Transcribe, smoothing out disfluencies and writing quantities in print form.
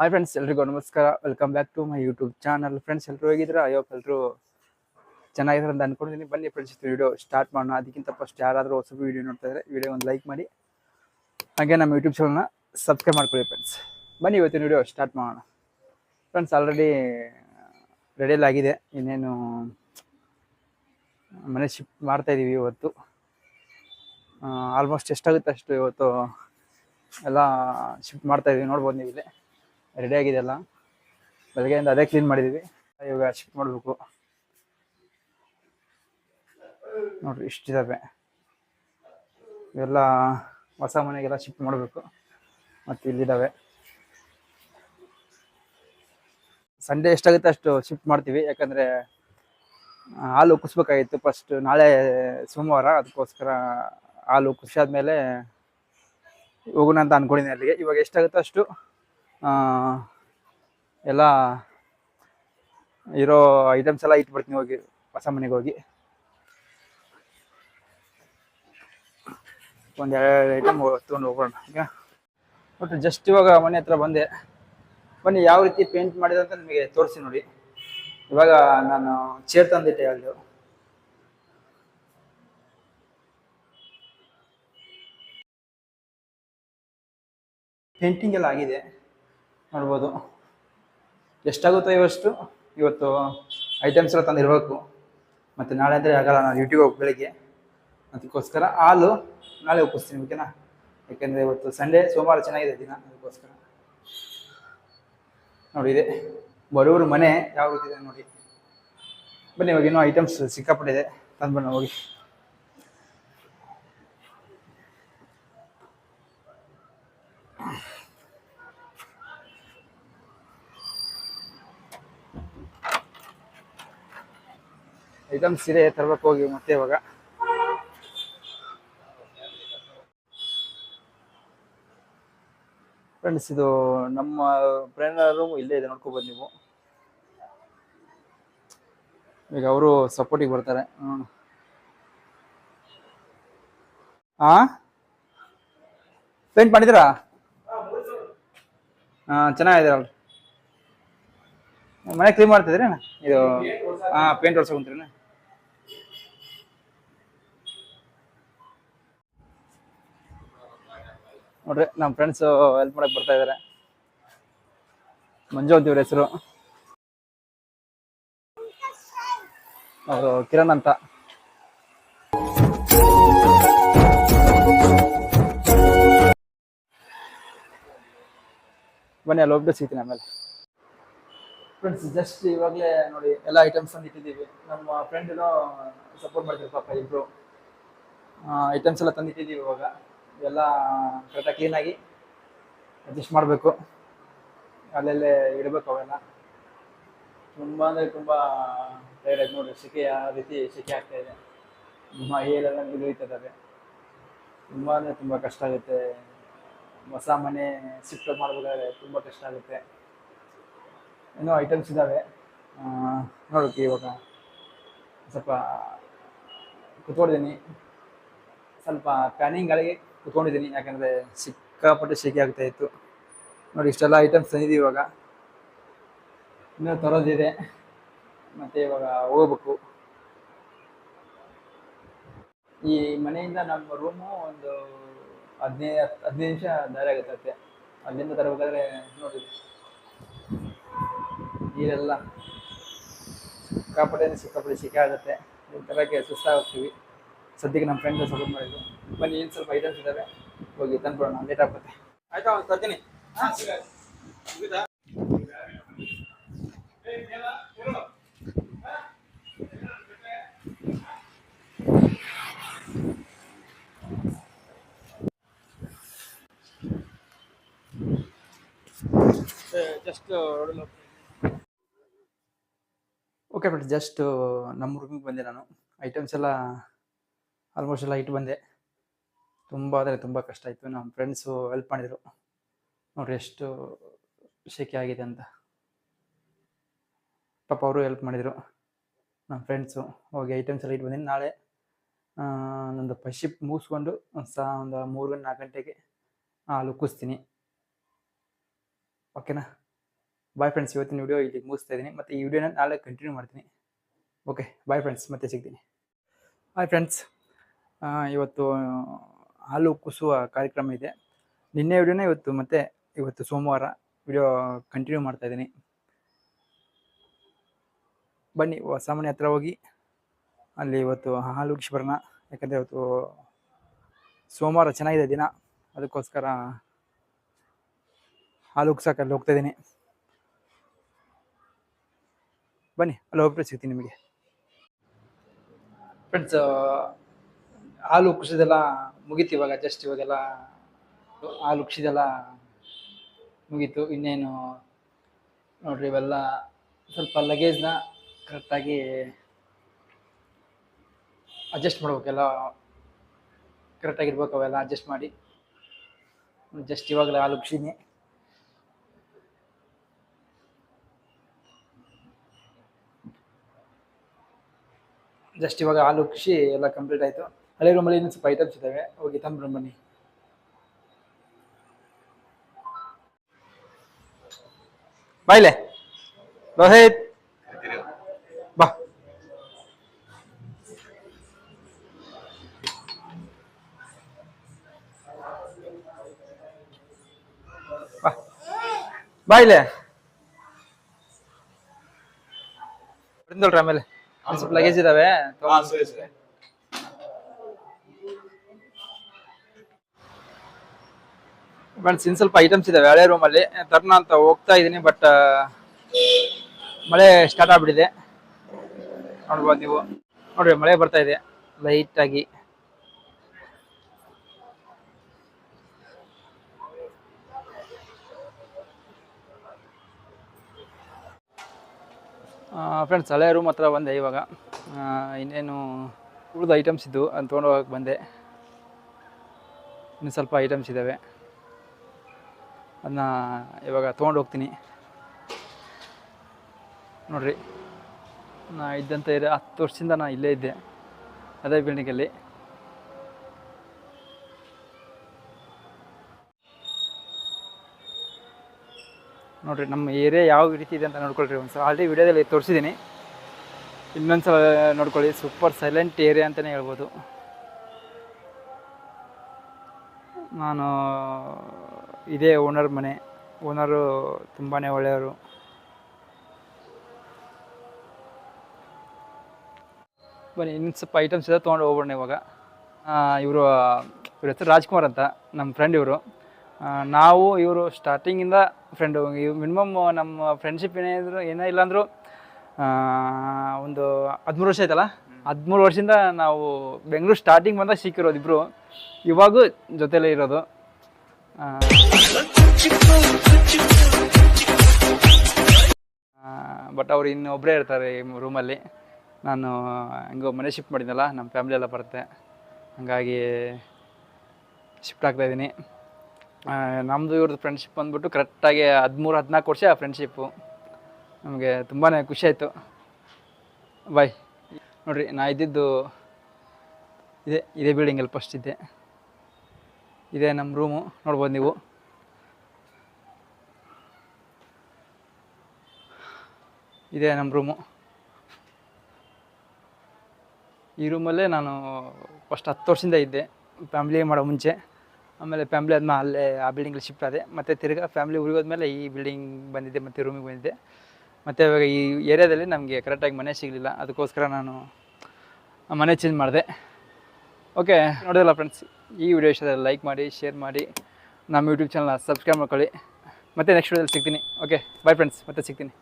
Hi friends, ಎಲ್ರಿಗೂ ನಮಸ್ಕಾರ. Welcome back to my YouTube channel. Friends, ಎಲ್ಲರೂ ಹೇಗಿದ್ರೆ ಅಯ್ಯೋ ಎಲ್ಲರೂ ಚೆನ್ನಾಗಿದ್ದಾರೆ ಅಂತ ಅನ್ಕೊಂಡಿದ್ದೀನಿ. ಬನ್ನಿ ಫ್ರೆಂಡ್ಸ್, ವಿಡಿಯೋ ಸ್ಟಾರ್ಟ್ ಮಾಡೋಣ. ಅದಕ್ಕಿಂತ ಫಸ್ಟ್ ಯಾರಾದರೂ ಹೊಸ ವಿಡಿಯೋ ನೋಡ್ತಾ ಇದ್ದಾರೆ ವಿಡಿಯೋ ಒಂದು ಲೈಕ್ ಮಾಡಿ, ಹಾಗೆ ನಮ್ಮ ಯೂಟ್ಯೂಬ್ ಚಾನಲ್ನ ಸಬ್ಸ್ಕ್ರೈಬ್ ಮಾಡ್ಕೊಳ್ಳಿ ಫ್ರೆಂಡ್ಸ್. ಬನ್ನಿ ಇವತ್ತಿನ ವಿಡಿಯೋ ಸ್ಟಾರ್ಟ್ ಮಾಡೋಣ. ಫ್ರೆಂಡ್ಸ್, ಆಲ್ರೆಡಿ ರೆಡಿಯಲ್ಲಿ ಆಗಿದೆ. ಇನ್ನೇನು ಮನೆ ಶಿಫ್ಟ್ ಮಾಡ್ತಾಯಿದ್ದೀವಿ ಇವತ್ತು. ಆಲ್ಮೋಸ್ಟ್ ಎಷ್ಟಾಗುತ್ತೆ ಅಷ್ಟು ಇವತ್ತು ಎಲ್ಲ ಶಿಫ್ಟ್ ಮಾಡ್ತಾಯಿದ್ದೀವಿ. ನೋಡ್ಬೋದು ನೀವು ಇಲ್ಲಿ ರೆಡಿ ಆಗಿದೆ ಎಲ್ಲ. ಬೆಳಗ್ಗೆಯಿಂದ ಅದೇ ಕ್ಲೀನ್ ಮಾಡಿದ್ದೀವಿ. ಇವಾಗ ಶಿಫ್ಟ್ ಮಾಡಬೇಕು. ನೋಡ್ರಿ ಇಷ್ಟಿದ್ದಾವೆ. ಇವೆಲ್ಲ ಹೊಸ ಮನೆಗೆಲ್ಲ ಶಿಫ್ಟ್ ಮಾಡಬೇಕು. ಮತ್ತು ಇಲ್ಲಿದ್ದಾವೆ. ಸಂಡೇ ಎಷ್ಟಾಗುತ್ತೆ ಅಷ್ಟು ಶಿಫ್ಟ್ ಮಾಡ್ತೀವಿ. ಯಾಕಂದರೆ ಹಾಲು ಕುಸ್ಬೇಕಾಗಿತ್ತು ಫಸ್ಟ್. ನಾಳೆ ಸೋಮವಾರ, ಅದಕ್ಕೋಸ್ಕರ ಹಾಲು ಕುಸಿಯಾದ್ಮೇಲೆ ಹೋಗೋಣ ಅಂತ ಅಂದ್ಕೊಂಡಿದ್ದೀನಿ ಅಲ್ಲಿಗೆ. ಇವಾಗ ಎಷ್ಟಾಗುತ್ತೋ ಅಷ್ಟು ಎಲ್ಲ ಇರೋ ಐಟಮ್ಸ್ ಎಲ್ಲ ಇಟ್ಬಿಡ್ತೀನಿ ಹೋಗಿ ಹೊಸ ಮನೆಗೆ ಹೋಗಿ. ಒಂದೆರಡು ಐಟಮ್ ತೊಗೊಂಡು ಹೋಗೋಣ. ಈಗ ಒಟ್ಟು ಜಸ್ಟ್ ಇವಾಗ ಮನೆ ಹತ್ರ ಬಂದೆ. ಬನ್ನಿ ಯಾವ ರೀತಿ ಪೇಂಟ್ ಮಾಡಿದೆ ಅಂತ ನಿಮಗೆ ತೋರಿಸಿ ನೋಡಿ. ಇವಾಗ ನಾನು ಚೇರ್ ತಂದಿಟ್ಟೆ ಅಲ್ಲಿ. ಪೇಂಟಿಂಗ್ ಎಲ್ಲ ಆಗಿದೆ, ನೋಡ್ಬೋದು. ಎಷ್ಟಾಗುತ್ತೋ ಇವತ್ತು ಐಟಮ್ಸ್ ಎಲ್ಲ ತಂದಿರಬೇಕು. ಮತ್ತು ನಾಳೆ ಅಂದರೆ ಆಗಲ್ಲ, ನಾನು ಡ್ಯೂಟಿಗೆ ಹೋಗಿ ಬೆಳಿಗ್ಗೆ. ಅದಕ್ಕೋಸ್ಕರ ಹಾಲು ನಾಳೆ ಒಪ್ಪಿಸ್ತೀನಿ, ಓಕೆನಾ? ಯಾಕೆಂದರೆ ಇವತ್ತು ಸಂಡೇ, ಸೋಮವಾರ ಚೆನ್ನಾಗಿದೆ ದಿನ, ಅದಕ್ಕೋಸ್ಕರ. ನೋಡಿ ಇದೆ ಬಡವರು ಮನೆ ಯಾವ ರೀತಿ ಇದೆ ನೋಡಿ. ಬನ್ನಿ ಇವಾಗ ಇನ್ನೂ ಐಟಮ್ಸ್ ಸಿಕ್ಕಾಪಟ್ಟಿದೆ, ತಂದ್ಬಣ್ಣ ಹೋಗಿ. ಐಟಮ್ಸ್ ಇದೆ, ತರಬೇಕು ಹೋಗಿ ಮತ್ತೆ ಇವಾಗ. ಫ್ರೆಂಡ್ಸ್, ಇದು ನಮ್ಮ ಫ್ರೆಂಡ್ ರೂಮ್ ಇಲ್ಲೇ ಇದೆ, ನೋಡ್ಕೊಬೋದು ನೀವು. ಈಗ ಅವರು ಸಪೋರ್ಟಿಗೆ ಬರ್ತಾರೆ. ಪೇಂಟ್ ಮಾಡಿದ್ದೀರಾ? ಚೆನ್ನಾಗಿದೆ ಅಲ್ರಿ. ಮನೆ ಕ್ಲೀನ್ ಮಾಡ್ತಿದ್ರಿ ಇದು? ಪೇಂಟ್ ಹೊಡ್ಸಕೊಂತೀರಿ? ನೋಡ್ರಿ, ನಮ್ಮ ಫ್ರೆಂಡ್ಸು ಹೆಲ್ಪ್ ಮಾಡಕ್ಕೆ ಬರ್ತಾ ಇದ್ದಾರೆ. ಮಂಜು ಅಂತ ಇವ್ರ ಹೆಸರು. ಅವರು ಕಿರಣ್ ಅಂತ. ಬನ್ನಿ ಅಲ್ಲಿ ಹೋಗ್ಬಿಟ್ಟು ಸಿಗ್ತೀನಿ ಆಮೇಲೆ. ಫ್ರೆಂಡ್ಸ್, ಜಸ್ಟ್ ಇವಾಗಲೇ ನೋಡಿ ಎಲ್ಲ ಐಟಮ್ಸ್ ತಂದು ಇಟ್ಟಿದ್ದೀವಿ. ನಮ್ಮ ಫ್ರೆಂಡಿನೂ ಸಪೋರ್ಟ್ ಮಾಡ್ತೀವಿ ಪಾಪ, ಇಬ್ಬರು. ಐಟಮ್ಸ್ ಎಲ್ಲ ತಂದಿಟ್ಟಿದ್ದೀವಿ. ಇವಾಗ ಎಲ್ಲ ಕರೆಕ್ಟಾಗಿ ಕ್ಲೀನಾಗಿ ಅಡ್ಜಸ್ಟ್ ಮಾಡಬೇಕು. ಅಲ್ಲೆಲ್ಲೇ ಇಡಬೇಕು ಅವೆಲ್ಲ. ತುಂಬ ಅಂದರೆ ತುಂಬ ಟೈರ್ಡ್ ಆಯ್ತು ನೋಡಿ. ಸೆಕೆ ಯಾವ ರೀತಿ ಸೆಕೆ ಆಗ್ತಾ ಇದೆ. ಮೈಯೆಲ್ಲ ನಿಲ್ಲುತ್ತವೆ. ತುಂಬ ಅಂದರೆ ತುಂಬ ಕಷ್ಟ ಆಗುತ್ತೆ. ಹೊಸ ಮನೆ ಶಿಫ್ಟ್ ಮಾಡಬೇಕಾದ್ರೆ ತುಂಬ ಕಷ್ಟ ಆಗುತ್ತೆ. ಏನೋ ಐಟಮ್ಸ್ ಇದ್ದಾವೆ ನೋಡೋಕ್ಕೆ. ಇವಾಗ ಸ್ವಲ್ಪ ಕುತ್ಕೊಂಡಿದ್ದೀನಿ, ಸ್ವಲ್ಪ ಫ್ಯಾನಿಂಗ್ ಗಾಳಿಗೆ ಕುತ್ಕೊಂಡಿದ್ದೀನಿ. ಯಾಕಂದರೆ ಸಿಕ್ಕಾಪಟ್ಟೆ ಸೆಕೆ ಆಗ್ತಾ ಇತ್ತು ನೋಡಿ. ಇಷ್ಟೆಲ್ಲ ಐಟಮ್ಸ್ ತಂದಿದ್ದೀವಿ. ಇವಾಗ ಇನ್ನೂ ತರೋದಿದೆ, ಮತ್ತು ಇವಾಗ ಹೋಗ್ಬೇಕು. ಈ ಮನೆಯಿಂದ ನಮ್ಮ ರೂಮು ಒಂದು 15 ನಿಮಿಷ ದಾರಿ ಆಗುತ್ತೆ. ಅಲ್ಲಿಂದ ತರಬೇಕಾದ್ರೆ ನೋಡಿ ನೀರೆಲ್ಲ ಸಿಕ್ಕಾಪಟ್ಟೆ ಸೆಕೆ ಆಗುತ್ತೆ. ಈ ಥರಕ್ಕೆ ಸುಸ್ತಾಗ್ತೀವಿ. ಸದ್ಯಕ್ಕೆ ನಮ್ಮ ಫ್ರೆಂಡ್ ಸಪೋರ್ಟ್ ಮಾಡಿದ್ರು. ಬನ್ನಿ, ಏನು ಸ್ವಲ್ಪ ಐಟಮ್ಸ್ ಇದ್ದಾವೆ, ಹೋಗಿ ತಂದ್ಬಿಡೋಣ. ಲೇಟ್ ಆಗುತ್ತೆ. ಆಯ್ತಾ? ತರ್ತೀನಿ. ಜಸ್ಟ್ ಓಕೆ ಫ್ರೆಂಡ್ಸ್, ಜಸ್ಟ್ ನಮ್ಮ ರೂಮಿಗೆ ಬಂದೆ ನಾನು. ಐಟಮ್ಸ್ ಎಲ್ಲ ಆಲ್ಮೋಸ್ಟ್ ಎಲ್ಲ ಇಟ್ಟು ಬಂದೆ. ತುಂಬ ಅಂದರೆ ತುಂಬ ಕಷ್ಟ ಆಯಿತು. ನಮ್ಮ ಫ್ರೆಂಡ್ಸು ಹೆಲ್ಪ್ ಮಾಡಿದರು. ನೋಡಿರಿ ಎಷ್ಟು ಸೆಕೆ ಆಗಿದೆ ಅಂತ. ಪಾಪ ಅವರು ಹೆಲ್ಪ್ ಮಾಡಿದರು, ನಮ್ಮ ಫ್ರೆಂಡ್ಸು. ಹೋಗಿ ಐಟಮ್ಸ್ ಎಲ್ಲ ಇಟ್ಟು ಬಂದೀನಿ. ನಾಳೆ ನಂದು ಫಸ್ಟ್ ಶಿಫ್ಟ್ ಮುಗಿಸ್ಕೊಂಡು ಒಂದು 3-4 ಗಂಟೆಗೆ ಹಾಲು ಕುಸ್ತೀನಿ, ಓಕೆನಾ? ಬಾಯ್ ಫ್ರೆಂಡ್ಸ್, ಇವತ್ತಿನ ವಿಡಿಯೋ ಇಲ್ಲಿಗೆ ಮುಗಿಸ್ತಾ ಇದ್ದೀನಿ. ಮತ್ತು ಈ ವಿಡಿಯೋನ ನಾಳೆ ಕಂಟಿನ್ಯೂ ಮಾಡ್ತೀನಿ. ಓಕೆ, ಬಾಯ್ ಫ್ರೆಂಡ್ಸ್, ಮತ್ತೆ ಸಿಗ್ತೀನಿ. ಹಾಯ್ ಫ್ರೆಂಡ್ಸ್, ಇವತ್ತು ಹಾಲು ಕುಸುವ ಕಾರ್ಯಕ್ರಮ ಇದೆ. ನಿನ್ನೆ ವಿಡಿಯೋನೇ ಇವತ್ತು ಸೋಮವಾರ ವಿಡಿಯೋ ಕಂಟಿನ್ಯೂ ಮಾಡ್ತಾ ಇದ್ದೀನಿ. ಬನ್ನಿ ಸಾಮಾನ್ಯ ಹತ್ರ ಹೋಗಿ ಅಲ್ಲಿ ಇವತ್ತು ಹಾಲು ಉಗಿಸಿ ಬರೋಣ. ಯಾಕಂದರೆ ಇವತ್ತು ಸೋಮವಾರ ಚೆನ್ನಾಗಿದೆ ದಿನ, ಅದಕ್ಕೋಸ್ಕರ ಹಾಲು ಉಗ್ಸಕ್ಕೆ ಅಲ್ಲಿ ಹೋಗ್ತಾ ಇದ್ದೀನಿ. ಬನ್ನಿ, ಅಲ್ಲಿ ಹೋಗ್ಬಿಟ್ಟು ಸಿಗ್ತೀನಿ ನಿಮಗೆ. ಫ್ರೆಂಡ್ಸ್, ಹಾಲು ಉಗ್ಸಿದೆಲ್ಲ ಮುಗೀತು. ಇವಾಗೆಲ್ಲ ಹಾಲು ಉಗ್ಸಿದೆಲ್ಲ ಮುಗೀತು. ಇನ್ನೇನು ನೋಡ್ರಿ, ಇವೆಲ್ಲ ಸ್ವಲ್ಪ ಲಗೇಜ್ನ ಕರೆಕ್ಟಾಗಿ ಅಡ್ಜಸ್ಟ್ ಮಾಡ್ಬೇಕೆಲ್ಲ ಕರೆಕ್ಟಾಗಿರ್ಬೇಕು. ಅವೆಲ್ಲ ಅಡ್ಜಸ್ಟ್ ಮಾಡಿ ಜಸ್ಟ್ ಇವಾಗಲೇ ಹಾಲು ಉಗ್ಸಿದ್ದೀನಿ. ಜಸ್ಟ್ ಇವಾಗ ಹಾಲು ಉಗ್ಸಿ ಎಲ್ಲ ಕಂಪ್ಲೀಟ್ ಆಯಿತು. ಹಳೆ ರೂಮಲ್ಲಿ ಇನ್ನೂ ಸ್ವಲ್ಪ ಐಟಮ್ಸ್ ಇದ್ದಾವೆ, ಹೋಗಿ ತಂಬ್ರು ಬನ್ನಿ. ಬಾಯ್ಲೆ ರೋಹಿತ್, ಬಾ. ಬಾಯ್ಲೆ ಬಂದಲ್ರಿ. ಆಮೇಲೆ ಸ್ವಲ್ಪ ಲಗೇಜ್ ಇದಾವೆ. ಫ್ರೆಂಡ್ಸ್, ಇನ್ನು ಸ್ವಲ್ಪ ಐಟಮ್ಸ್ ಇದಾವೆ ಹಳೆ ರೂಮಲ್ಲಿ ತರ್ನ ಅಂತ ಹೋಗ್ತಾ ಇದ್ದೀನಿ. ಬಟ್ ಮಳೆ ಸ್ಟಾರ್ಟ್ ಆಗ್ಬಿಟ್ಟಿದೆ. ನೋಡ್ಬೋದು ನೀವು, ನೋಡ್ರಿ ಮಳೆ ಬರ್ತಾ ಇದೆ ಲೈಟಾಗಿ. ಫ್ರೆಂಡ್ಸ್, ಹಳೆ ರೂಮ್ ಹತ್ರ ಬಂದೆ ಇವಾಗ. ಇನ್ನೇನು ಉಳಿದ ಐಟಮ್ಸ್ ಇದ್ದು ಅದು ತೊಗೊಂಡು ಹೋಗಕ್ಕೆ ಬಂದೆ. ಇನ್ನು ಸ್ವಲ್ಪ ಐಟಮ್ಸ್ ಇದ್ದಾವೆ, ಅದನ್ನ ಇವಾಗ ತೊಗೊಂಡು ಹೋಗ್ತೀನಿ. ನೋಡ್ರಿ, ನಾ ಇದ್ದಂತ 10 ವರ್ಷದಿಂದ ನಾನು ಇಲ್ಲೇ ಇದ್ದೆ, ಅದೇ ಬಿಲ್ಡಿಂಗಲ್ಲಿ. ನೋಡ್ರಿ, ನಮ್ಮ ಏರಿಯಾ ಯಾವ ರೀತಿ ಇದೆ ಅಂತ ನೋಡ್ಕೊಳ್ರಿ. ಒಂದ್ಸಲ ಆಲ್ರೆಡಿ ವಿಡಿಯೋದಲ್ಲಿ ತೋರಿಸಿದ್ದೀನಿ, ಇನ್ನೊಂದ್ಸಲ ನೋಡ್ಕೊಳ್ಳಿ. ಸೂಪರ್ ಸೈಲೆಂಟ್ ಏರಿಯಾ ಅಂತಲೇ ಹೇಳ್ಬೋದು. ನಾನು ಇದೇ ಓನರ್ ಮನೆ. ಓನರು ತುಂಬಾ ಒಳ್ಳೆಯವರು. ಬನ್ನಿ, ಇನ್ನು ಸ್ವಲ್ಪ ಐಟಮ್ಸ್ ಇದೆ, ತೊಗೊಂಡು ಹೋಗ್ಬಿಡೋಣ ಇವಾಗ. ಇವ್ರ ಹೆಸರು ರಾಜ್ಕುಮಾರ್ ಅಂತ, ನಮ್ಮ ಫ್ರೆಂಡ್ ಇವರು. ನಾವು ಇವರು ಸ್ಟಾರ್ಟಿಂಗಿಂದ ಫ್ರೆಂಡು. ಮಿನಿಮಮ್ ನಮ್ಮ ಫ್ರೆಂಡ್ಶಿಪ್ ಏನೇ ಇಲ್ಲ ಅಂದರೂ ಒಂದು 13 ವರ್ಷ ಆಯ್ತಲ್ಲ. 13 ವರ್ಷದಿಂದ ನಾವು ಬೆಂಗಳೂರು ಸ್ಟಾರ್ಟಿಂಗ್ ಬಂದಾಗ ಸಿಕ್ಕಿರೋದು ಇಬ್ಬರು. ಇವಾಗೂ ಜೊತೆಲೇ ಇರೋದು. ಬಟ್ ಅವ್ರು ಇನ್ನೊಬ್ಬರೇ ಇರ್ತಾರೆ ಈ ರೂಮಲ್ಲಿ. ನಾನು ಹೆಂಗೋ ಮನೆ ಶಿಫ್ಟ್ ಮಾಡಿದ್ನಲ್ಲ, ನಮ್ಮ ಫ್ಯಾಮಿಲಿ ಎಲ್ಲ ಬರುತ್ತೆ, ಹಾಗಾಗಿ ಶಿಫ್ಟ್ ಆಗ್ತಾಯಿದ್ದೀನಿ. ನಮ್ಮದು ಇವ್ರದ್ದು ಫ್ರೆಂಡ್ಶಿಪ್ ಬಂದ್ಬಿಟ್ಟು ಕರೆಕ್ಟಾಗಿ 13-14 ವರ್ಷ ಫ್ರೆಂಡ್ಶಿಪ್ಪು. ನಮಗೆ ತುಂಬಾ ಖುಷಿ ಆಯಿತು. ಬಾಯ್. ನೋಡಿರಿ, ನಾ ಇದ್ದಿದ್ದು ಇದೇ ಬಿಲ್ಡಿಂಗಲ್ಲಿ ಫಸ್ಟ್ ಇದ್ದೆ. ಇದೇ ನಮ್ಮ ರೂಮು, ನೋಡ್ಬೋದು ನೀವು. ಇದೇ ನಮ್ಮ ರೂಮು. ಈ ರೂಮಲ್ಲೇ ನಾನು ಫಸ್ಟ್ 10 ವರ್ಷದಿಂದ ಇದ್ದೆ, ಫ್ಯಾಮಿಲಿ ಮಾಡೋ ಮುಂಚೆ. ಆಮೇಲೆ ಫ್ಯಾಮಿಲಿ ಆದ್ಮೇಲೆ ಅಲ್ಲೇ ಆ ಬಿಲ್ಡಿಂಗಲ್ಲಿ ಶಿಫ್ಟ್ ಆದೆ. ಮತ್ತು ತಿರ್ಗಾ ಫ್ಯಾಮಿಲಿ ಉಳಿಯೋದ್ಮೇಲೆ ಈ ಬಿಲ್ಡಿಂಗ್ ಬಂದಿದ್ದೆ, ಮತ್ತು ರೂಮಿಗೆ ಬಂದಿದ್ದೆ. ಮತ್ತು ಇವಾಗ ಈ ಏರಿಯಾದಲ್ಲಿ ನಮಗೆ ಕರೆಕ್ಟಾಗಿ ಮನೆ ಸಿಗಲಿಲ್ಲ, ಅದಕ್ಕೋಸ್ಕರ ನಾನು ಮನೆ ಚೇಂಜ್ ಮಾಡಿದೆ. ಓಕೆ, ನೋಡಿದಲ್ಲ ಫ್ರೆಂಡ್ಸ್, ಈ ವಿಡಿಯೋ ಇಷ್ಟದಲ್ಲಿ ಲೈಕ್ ಮಾಡಿ, ಶೇರ್ ಮಾಡಿ, ನಮ್ಮ ಯೂಟ್ಯೂಬ್ ಚಾನಲ್ನ ಸಬ್ಸ್ಕ್ರೈಬ್ ಮಾಡ್ಕೊಳ್ಳಿ. ಮತ್ತು ನೆಕ್ಸ್ಟ್ ವಿಡಿಯೋದಲ್ಲಿ ಸಿಗ್ತೀನಿ. ಓಕೆ, ಬಾಯ್ ಫ್ರೆಂಡ್ಸ್, ಮತ್ತೆ ಸಿಗ್ತೀನಿ.